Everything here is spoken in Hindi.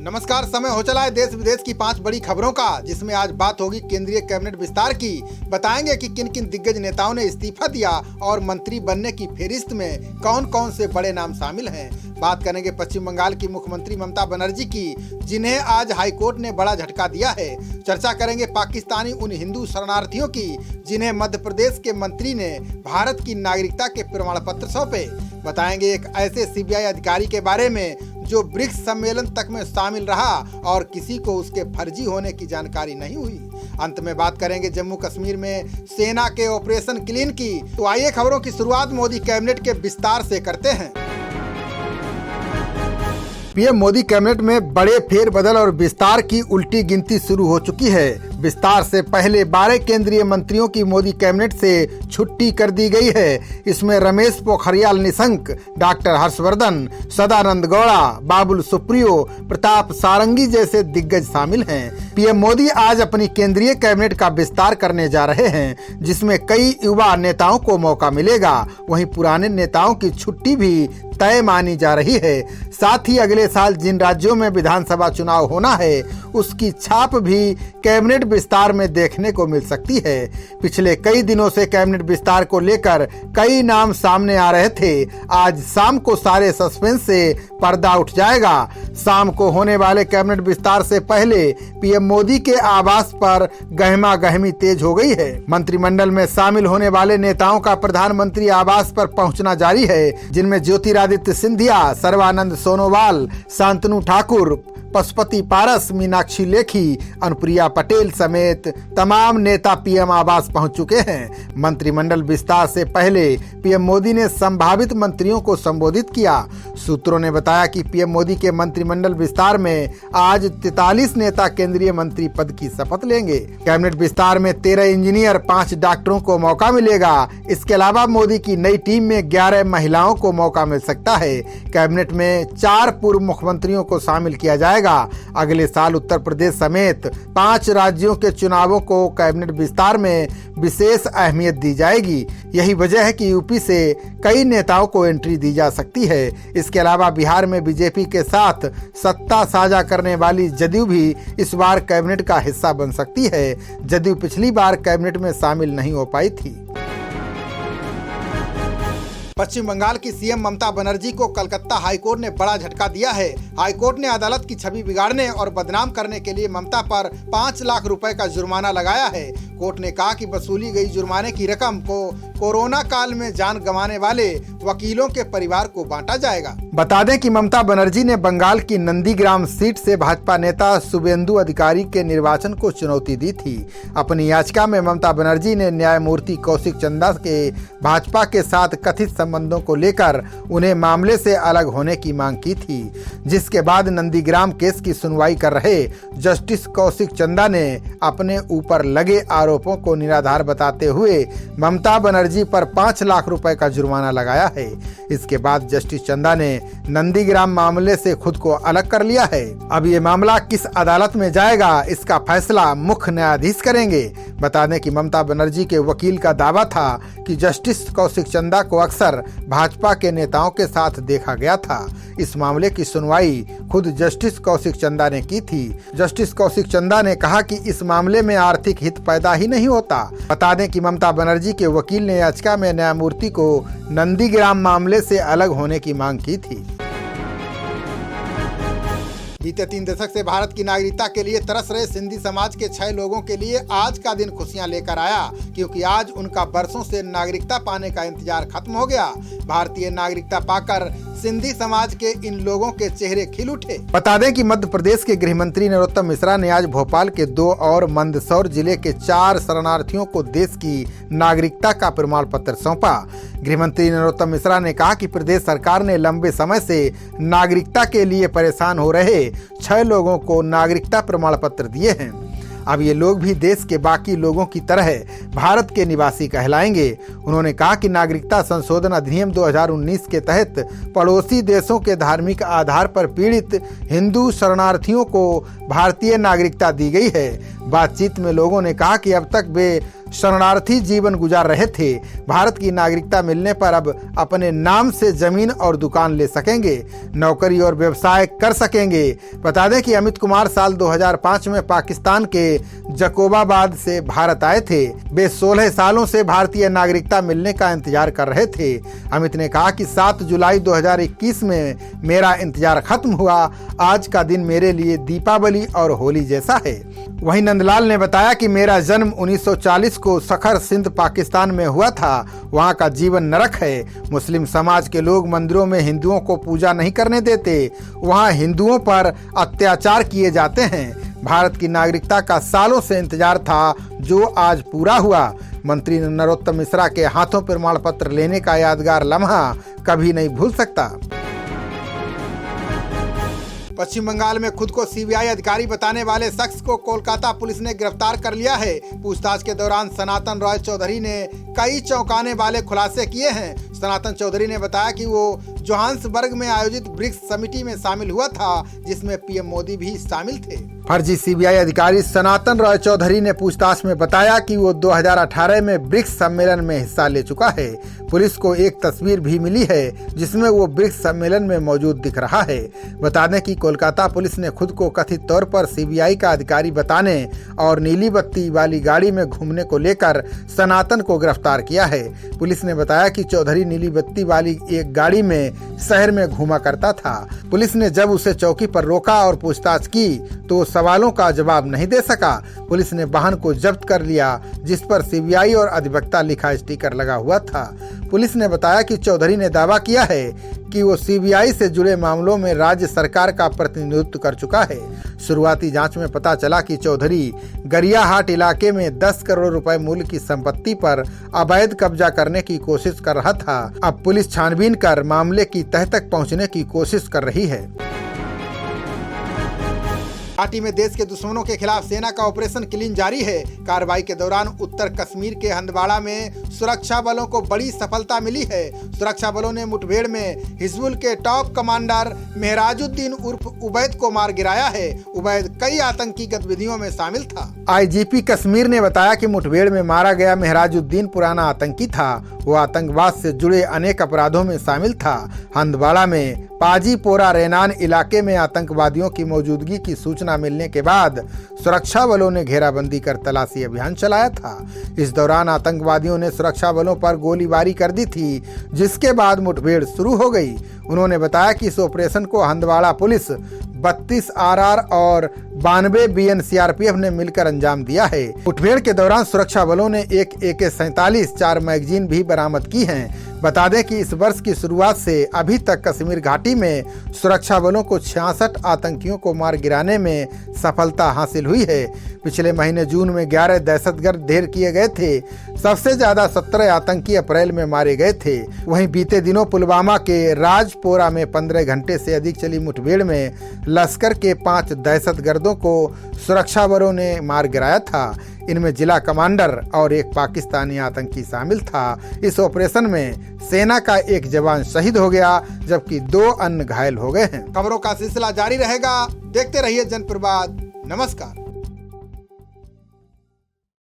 नमस्कार। समय हो चला है देश विदेश की 5 बड़ी खबरों का, जिसमें आज बात होगी केंद्रीय कैबिनेट विस्तार की। बताएंगे कि किन किन दिग्गज नेताओं ने इस्तीफा दिया और मंत्री बनने की फेहरिस्त में कौन कौन से बड़े नाम शामिल हैं। बात करेंगे पश्चिम बंगाल की मुख्यमंत्री ममता बनर्जी की, जिन्हें आज हाईकोर्ट ने बड़ा झटका दिया है। चर्चा करेंगे पाकिस्तानी उन हिंदू शरणार्थियों की जिन्हें मध्य प्रदेश के मंत्री ने भारत की नागरिकता के प्रमाण पत्र सौंपे। बताएंगे एक ऐसे सीबीआई अधिकारी के बारे में जो ब्रिक्स सम्मेलन तक में शामिल रहा और किसी को उसके फर्जी होने की जानकारी नहीं हुई। अंत में बात करेंगे जम्मू कश्मीर में सेना के ऑपरेशन क्लीन की। तो आइए खबरों की शुरुआत मोदी कैबिनेट के विस्तार से करते हैं। पीएम मोदी कैबिनेट में बड़े फेरबदल और विस्तार की उल्टी गिनती शुरू हो चुकी है। विस्तार से पहले 12 केंद्रीय मंत्रियों की मोदी कैबिनेट से छुट्टी कर दी गई है। इसमें रमेश पोखरियाल निशंक, डॉक्टर हर्षवर्धन, सदानंद गौड़ा, बाबुल सुप्रियो, प्रताप सारंगी जैसे दिग्गज शामिल हैं। पीएम मोदी आज अपनी केंद्रीय कैबिनेट का विस्तार करने जा रहे हैं, जिसमें कई युवा नेताओं को मौका मिलेगा। वहीं पुराने नेताओं की छुट्टी भी तय मानी जा रही है। साथ ही अगले साल जिन राज्यों में विधानसभा चुनाव होना है, उसकी छाप भी कैबिनेट विस्तार में देखने को मिल सकती है। पिछले कई दिनों से कैबिनेट विस्तार को लेकर कई नाम सामने आ रहे थे। आज शाम को सारे सस्पेंस से पर्दा उठ जाएगा। शाम को होने वाले कैबिनेट विस्तार से पहले पीएम मोदी के आवास पर गहमा गहमी तेज हो गई है। मंत्रिमंडल में शामिल होने वाले नेताओं का प्रधानमंत्री आवास पर पहुंचना जारी है, जिनमें ज्योतिरादित्य सिंधिया, सर्बानंद सोनोवाल, शांतनु ठाकुर, पशुपति पारस, मीनाक्षी लेखी, अनुप्रिया पटेल समेत तमाम नेता पीएम आवास पहुंच चुके हैं। मंत्रिमंडल विस्तार से पहले पीएम मोदी ने संभावित मंत्रियों को संबोधित किया। सूत्रों ने बताया कि पीएम मोदी के मंत्रिमंडल विस्तार में आज 43 नेता केंद्रीय मंत्री पद की शपथ लेंगे। कैबिनेट विस्तार में 13 इंजीनियर, 5 डॉक्टरों को मौका मिलेगा। इसके अलावा मोदी की नई टीम में 11 महिलाओं को मौका मिल सकता है। कैबिनेट में 4 पूर्व मुख्यमंत्रियों को शामिल किया जाएगा। अगले साल उत्तर प्रदेश समेत 5 राज्यों के चुनावों को कैबिनेट विस्तार में विशेष अहमियत दी जाएगी। यही वजह है कि यूपी से कई नेताओं को एंट्री दी जा सकती है। इसके अलावा बिहार में बीजेपी के साथ सत्ता साझा करने वाली जदयू भी इस बार कैबिनेट का हिस्सा बन सकती है। जदयू पिछली बार कैबिनेट में शामिल नहीं हो पाई थी। पश्चिम बंगाल की सीएम ममता बनर्जी को कलकत्ता हाईकोर्ट ने बड़ा झटका दिया है। हाईकोर्ट ने अदालत की छवि बिगाड़ने और बदनाम करने के लिए ममता पर 5 लाख रुपए का जुर्माना लगाया है। कोर्ट ने कहा कि वसूली गई जुर्माने की रकम को कोरोना काल में जान गंवाने वाले वकीलों के परिवार को बांटा जाएगा। बता दें कि ममता बनर्जी ने बंगाल की नंदीग्राम सीट से भाजपा नेता शुभेंदु अधिकारी के निर्वाचन को चुनौती दी थी। अपनी याचिका में ममता बनर्जी ने न्यायमूर्ति कौशिक चंदा के भाजपा के साथ कथित संबंधों को लेकर उन्हें मामले से अलग होने की मांग की थी, जिसके बाद नंदीग्राम केस की सुनवाई कर रहे जस्टिस कौशिक चंदा ने अपने ऊपर लगे आरोपों को निराधार बताते हुए ममता बनर्जी पर 5 लाख रुपए का जुर्माना लगाया है। इसके बाद जस्टिस चंदा ने नंदीग्राम मामले से खुद को अलग कर लिया है। अब ये मामला किस अदालत में जाएगा, इसका फैसला मुख्य न्यायाधीश करेंगे। बता दें कि ममता बनर्जी के वकील का दावा था कि जस्टिस कौशिक चंदा को अक्सर भाजपा के नेताओं के साथ देखा गया था। इस मामले की सुनवाई खुद जस्टिस कौशिक चंदा ने की थी। जस्टिस कौशिक चंदा ने कहा कि इस मामले में आर्थिक हित पैदा ही नहीं होता। बता दें कि ममता बनर्जी के वकील ने याचिका में न्यायमूर्ति को नंदीग्राम मामले से अलग होने की मांग की थी। बीते 3 दशक से भारत की नागरिकता के लिए तरस रहे सिंधी समाज के 6 लोगों के लिए आज का दिन खुशियां लेकर आया, क्योंकि आज उनका बरसों से नागरिकता पाने का इंतजार खत्म हो गया। भारतीय नागरिकता पाकर सिंधी समाज के इन लोगों के चेहरे खिल उठे। बता दें कि मध्य प्रदेश के गृह मंत्री नरोत्तम मिश्रा ने आज भोपाल के 2 और मंदसौर जिले के 4 शरणार्थियों को देश की नागरिकता का प्रमाण पत्र सौंपा। गृह मंत्री नरोत्तम मिश्रा ने कहा कि प्रदेश सरकार ने लंबे समय से नागरिकता के लिए परेशान हो रहे 6 लोगों को नागरिकता प्रमाण पत्र दिए हैं। अब ये लोग भी देश के बाकी लोगों की तरह भारत के निवासी कहलाएंगे। उन्होंने कहा कि नागरिकता संशोधन अधिनियम 2019 के तहत पड़ोसी देशों के धार्मिक आधार पर पीड़ित हिंदू शरणार्थियों को भारतीय नागरिकता दी गई है। बातचीत में लोगों ने कहा कि अब तक वे शरणार्थी जीवन गुजार रहे थे, भारत की नागरिकता मिलने पर अब अपने नाम से जमीन और दुकान ले सकेंगे, नौकरी और व्यवसाय कर सकेंगे। बता दें कि अमित कुमार साल 2005 में पाकिस्तान के जकोबाबाद से भारत आए थे। वे 16 सालों से भारतीय नागरिकता मिलने का इंतजार कर रहे थे। अमित ने कहा कि 7 जुलाई 2021 में मेरा इंतजार खत्म हुआ। आज का दिन मेरे लिए दीपावली और होली जैसा है। वहीं नंदलाल ने बताया कि मेरा जन्म 1940 को सखर सिंध पाकिस्तान में हुआ था। वहाँ का जीवन नरक है। मुस्लिम समाज के लोग मंदिरों में हिंदुओं को पूजा नहीं करने देते। वहाँ हिंदुओं पर अत्याचार किए जाते हैं। भारत की नागरिकता का सालों से इंतजार था, जो आज पूरा हुआ। मंत्री नरोत्तम मिश्रा के हाथों प्रमाण पत्र लेने का यादगार लम्हा कभी नहीं भूल सकता। पश्चिम बंगाल में खुद को सीबीआई अधिकारी बताने वाले शख्स को कोलकाता पुलिस ने गिरफ्तार कर लिया है। पूछताछ के दौरान सनातन रॉय चौधरी ने कई चौंकाने वाले खुलासे किए हैं। सनातन चौधरी ने बताया कि वो जोहान्सबर्ग में आयोजित ब्रिक्स समिति में शामिल हुआ था, जिसमें पीएम मोदी भी शामिल थे। फर्जी सीबीआई अधिकारी सनातन रॉय चौधरी ने पूछताछ में बताया कि वो 2018 में ब्रिक्स सम्मेलन में हिस्सा ले चुका है। पुलिस को एक तस्वीर भी मिली है जिसमें वो ब्रिक्स सम्मेलन में मौजूद दिख रहा है। बता दें कि कोलकाता पुलिस ने खुद को कथित तौर पर सीबीआई का अधिकारी बताने और नीली बत्ती वाली गाड़ी में घूमने को लेकर सनातन को गिरफ्तार किया है। पुलिस ने बताया कि चौधरी नीली बत्ती वाली एक गाड़ी में शहर में घूमा करता था। पुलिस ने जब उसे चौकी पर रोका और पूछताछ की तो सवालों का जवाब नहीं दे सका। पुलिस ने वाहन को जब्त कर लिया, जिस पर सीबीआई और अधिवक्ता लिखा स्टिकर लगा हुआ था। पुलिस ने बताया कि चौधरी ने दावा किया है कि वो सीबीआई से जुड़े मामलों में राज्य सरकार का प्रतिनिधित्व कर चुका है। शुरुआती जांच में पता चला कि चौधरी गरियाहाट इलाके में 10 करोड़ रुपए मूल्य की संपत्ति पर अवैध कब्जा करने की कोशिश कर रहा था। अब पुलिस छानबीन कर मामले की तह तक पहुंचने की कोशिश कर रही है। घाटी में देश के दुश्मनों के खिलाफ सेना का ऑपरेशन क्लीन जारी है। कार्रवाई के दौरान उत्तर कश्मीर के हंदवाड़ा में सुरक्षा बलों को बड़ी सफलता मिली है। सुरक्षा बलों ने मुठभेड़ में हिजबुल के टॉप कमांडर मेहराजुद्दीन उर्फ उबैद को मार गिराया है। उबैद कई आतंकी गतिविधियों में शामिल था। आईजीपी कश्मीर ने बताया कि मुठभेड़ में मारा गया मेहराजुद्दीन पुराना आतंकी था। वो आतंकवाद से जुड़े अनेक अपराधों में शामिल था। हंदवाड़ा में पाजीपोरा रेनान इलाके में आतंकवादियों की मौजूदगी की सूचना मिलने के बाद सुरक्षा बलों ने घेराबंदी कर तलाशी अभियान चलाया था। इस दौरान आतंकवादियों ने सुरक्षा बलों पर गोलीबारी कर दी थी, जिसके बाद मुठभेड़ शुरू हो गई। उन्होंने बताया कि इस ऑपरेशन को हंदवाड़ा पुलिस, 32 आरआर और 92 बीएन सीआरपीएफ ने मिलकर अंजाम दिया है। मुठभेड़ के दौरान सुरक्षा बलों ने एक AK-47 4 मैगजीन भी बरामद की हैं। बता दें कि इस वर्ष की शुरुआत से अभी तक कश्मीर घाटी में सुरक्षा बलों को 66 आतंकियों को मार गिराने में सफलता हासिल हुई है। पिछले महीने जून में 11 दहशतगर्द ढेर किए गए थे। सबसे ज्यादा 17 आतंकी अप्रैल में मारे गए थे। वहीं बीते दिनों पुलवामा के राजपोरा में 15 घंटे से अधिक चली मुठभेड़ में लश्कर के 5 दहशतगर्दों को सुरक्षा बलों ने मार गिराया था। इनमें जिला कमांडर और एक पाकिस्तानी आतंकी शामिल था। इस ऑपरेशन में सेना का एक जवान शहीद हो गया, जबकि 2 अन्य घायल हो गए हैं। खबरों का सिलसिला जारी रहेगा। देखते रहिए जनप्रवाद। नमस्कार।